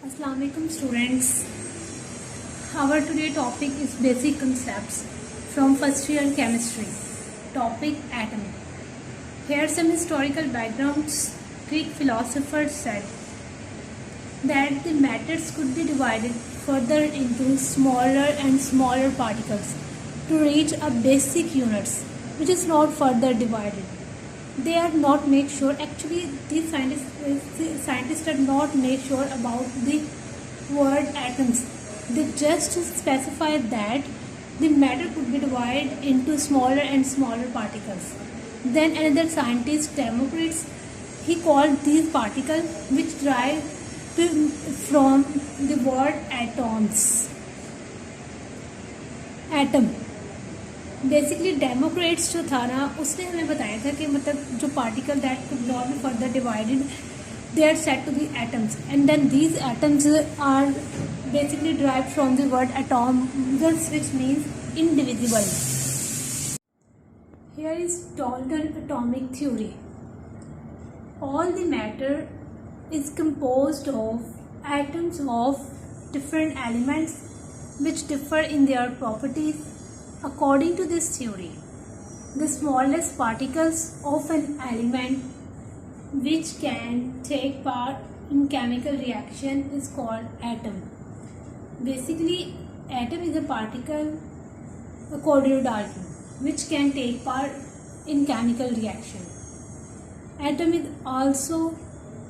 Assalamu alaikum students. Our today topic is basic concepts from first year chemistry. Topic atom. Here some historical backgrounds. Greek philosophers said that the matters could be divided further into smaller and smaller particles to reach a basic units which is not further divided. They are not make sure, actually these scientists are not make sure about the word atoms. They just specify that the matter could be divided into smaller and smaller particles. Then another scientist, Democritus, he called these particles which derive from the word atoms. Atom. Basically Democrats जो था ना, उसने हमें बताया था कि मतलब जो particle that could not be further divided they are said to be atoms and then these atoms are basically derived from the word atom which means indivisible. Here is Dalton atomic theory. All the matter is composed of atoms of different elements which differ in their properties. According to this theory, the smallest particles of an element which can take part in chemical reaction is called atom. Basically, atom is a particle, according to Dalton, which can take part in chemical reaction. Atom is also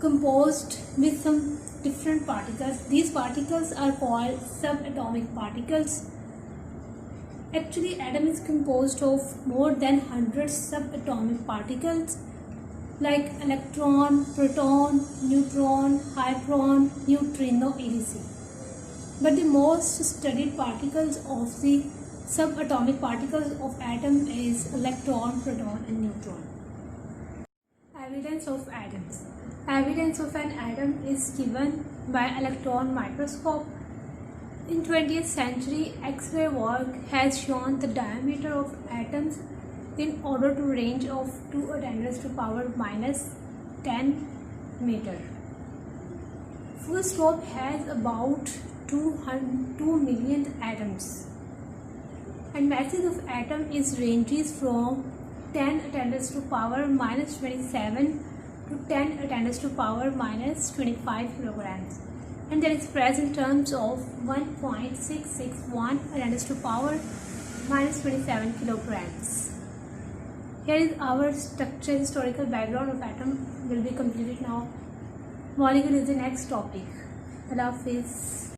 composed with some different particles. These particles are called subatomic particles. Actually, atom is composed of more than 100 subatomic particles like electron, proton, neutron, hypron, neutrino, etc. But the most studied particles of the subatomic particles of atom is electron, proton and neutron. Evidence of atoms. Evidence of an atom is given by electron microscope. In 20th century, X-ray work has shown the diameter of atoms in order to range of 2 × 10 meter. First scope has about 2 million atoms, and masses of atom is ranges from 10 × 27 to 10 × 25 kilograms. And that is expressed in terms of 1.661 × 27 kilograms. Here is our structure, historical background of atom will be completed now. Molecule is the next topic. Allah Hafiz.